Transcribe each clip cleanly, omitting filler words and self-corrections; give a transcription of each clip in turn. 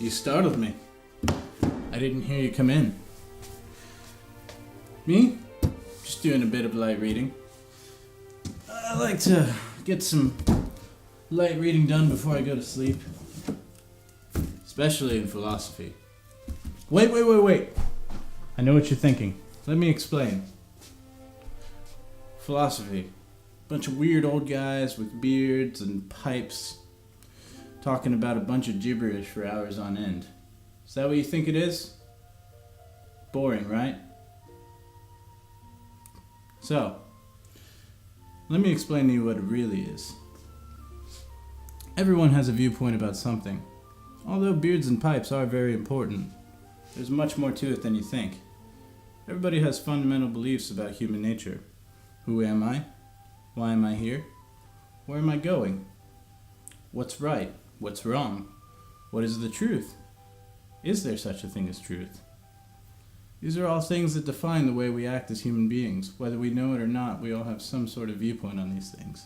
You startled me. I didn't hear you come in. Me? Just doing a bit of light reading. I like to get some light reading done before I go to sleep. Especially in philosophy. Wait. I know what you're thinking. Let me explain. Philosophy. Bunch of weird old guys with beards and pipes talking about a bunch of gibberish for hours on end. Is that what you think it is? Boring, right? So, let me explain to you what it really is. Everyone has a viewpoint about something. Although beards and pipes are very important, there's much more to it than you think. Everybody has fundamental beliefs about human nature. Who am I? Why am I here? Where am I going? What's right? What's wrong? What is the truth? Is there such a thing as truth? These are all things that define the way we act as human beings. Whether we know it or not, we all have some sort of viewpoint on these things.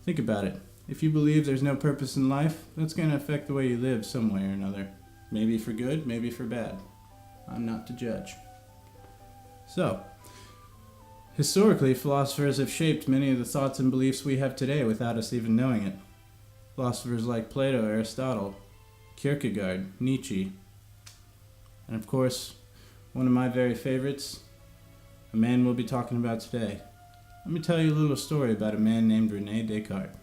Think about it. If you believe there's no purpose in life, that's going to affect the way you live some way or another. Maybe for good, maybe for bad. I'm not to judge. So, historically, philosophers have shaped many of the thoughts and beliefs we have today without us even knowing it. Philosophers like Plato, Aristotle, Kierkegaard, Nietzsche, and of course, one of my very favorites, a man we'll be talking about today. Let me tell you a little story about a man named René Descartes.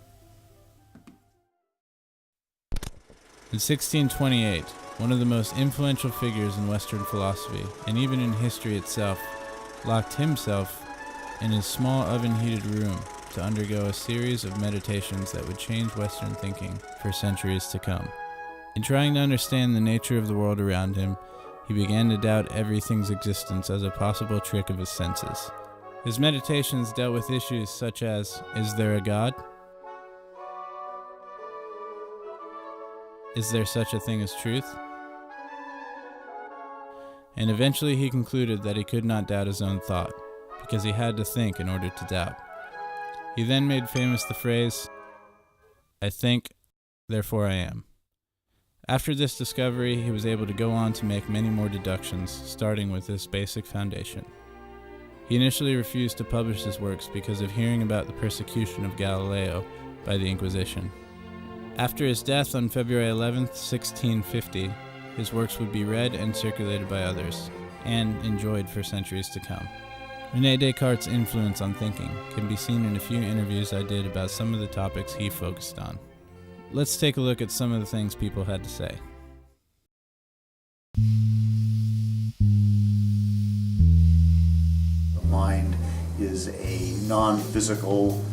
In 1628, one of the most influential figures in Western philosophy, and even in history itself, locked himself in his small oven-heated room to undergo a series of meditations that would change Western thinking for centuries to come. In trying to understand the nature of the world around him, he began to doubt everything's existence as a possible trick of his senses. His meditations dealt with issues such as, is there a God? Is there such a thing as truth? And eventually he concluded that he could not doubt his own thought, because he had to think in order to doubt. He then made famous the phrase, I think, therefore I am. After this discovery, he was able to go on to make many more deductions, starting with this basic foundation. He initially refused to publish his works because of hearing about the persecution of Galileo by the Inquisition. After his death on February 11, 1650, his works would be read and circulated by others, and enjoyed for centuries to come. René Descartes' influence on thinking can be seen in a few interviews I did about some of the topics he focused on. Let's take a look at some of the things people had to say. The mind is a non-physical,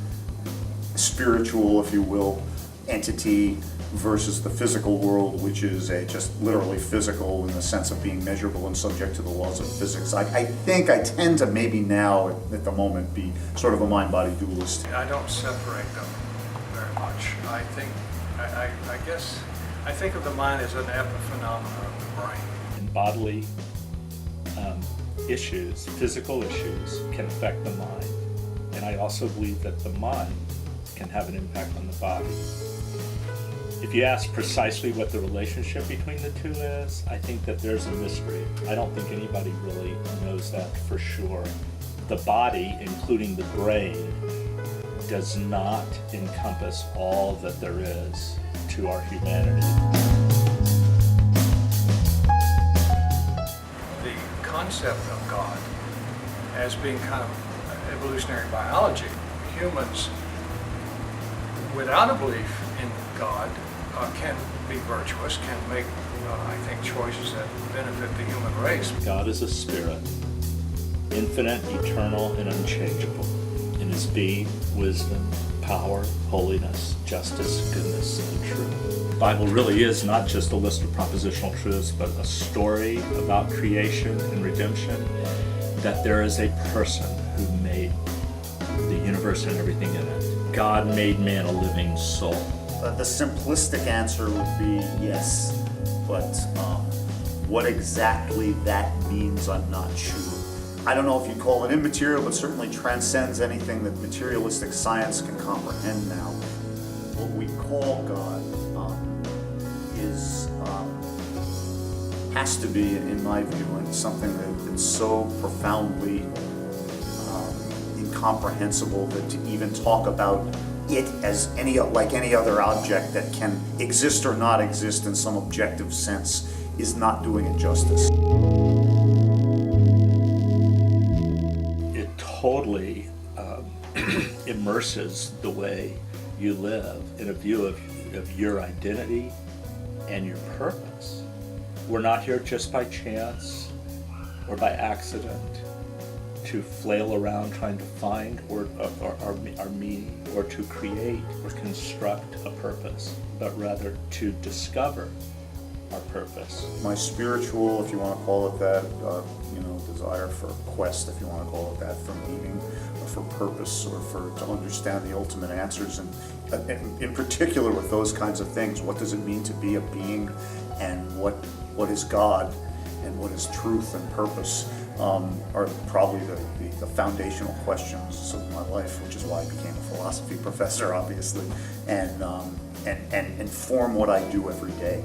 spiritual, if you will, entity versus the physical world, which is just literally physical in the sense of being measurable and subject to the laws of physics. I think I tend to maybe now, at the moment, be sort of a mind-body dualist. I don't separate them very much. I think of the mind as an epiphenomenon of the brain. And bodily issues, physical issues, can affect the mind. And I also believe that the mind can have an impact on the body. If you ask precisely what the relationship between the two is, I think that there's a mystery. I don't think anybody really knows that for sure. The body, including the brain, does not encompass all that there is to our humanity. The concept of God as being kind of evolutionary biology, humans without a belief in God can be virtuous, can make, I think, choices that benefit the human race. God is a spirit, infinite, eternal, and unchangeable in his being, wisdom, power, holiness, justice, goodness, and truth. The Bible really is not just a list of propositional truths, but a story about creation and redemption, that there is a person who made the universe and everything in it. God made man a living soul. The simplistic answer would be yes, but what exactly that means, I'm not sure. I don't know if you'd call it immaterial, but certainly transcends anything that materialistic science can comprehend now. What we call God is has to be, in my view, and something that's so profoundly incomprehensible that to even talk about it as like any other object that can exist or not exist in some objective sense is not doing it justice. It totally immerses the way you live in a view of your identity and your purpose. We're not here just by chance or by accident to flail around trying to find our meaning or to create or construct a purpose, but rather to discover our purpose. My spiritual, if you want to call it that, desire for quest, if you want to call it that, for meaning or for purpose or to understand the ultimate answers, and in particular with those kinds of things, what does it mean to be a being, and what is God, and what is truth and purpose, are probably the foundational questions of my life, which is why I became a philosophy professor, obviously, and inform what I do every day.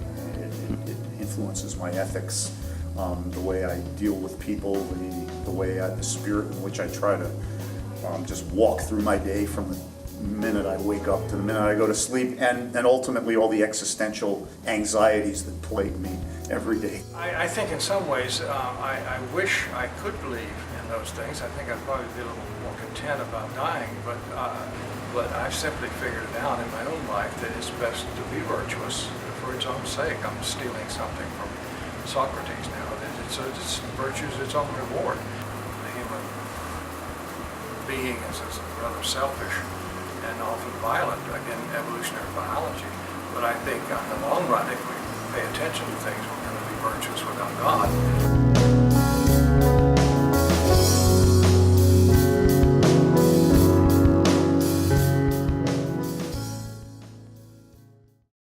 It influences my ethics, the way I deal with people, the spirit in which I try to just walk through my day from the minute I wake up to the minute I go to sleep, and ultimately all the existential anxieties that plague me every day. I think in some ways, I wish I could believe in those things. I think I'd probably be a little more content about dying, but I've simply figured it out in my own life that it's best to be virtuous for its own sake. I'm stealing something from Socrates now. It's virtue's its own reward. The human being is rather selfish and often violent, again, evolutionary biology. But I think in the long run, if we pay attention to things, we're going to be virtuous without God.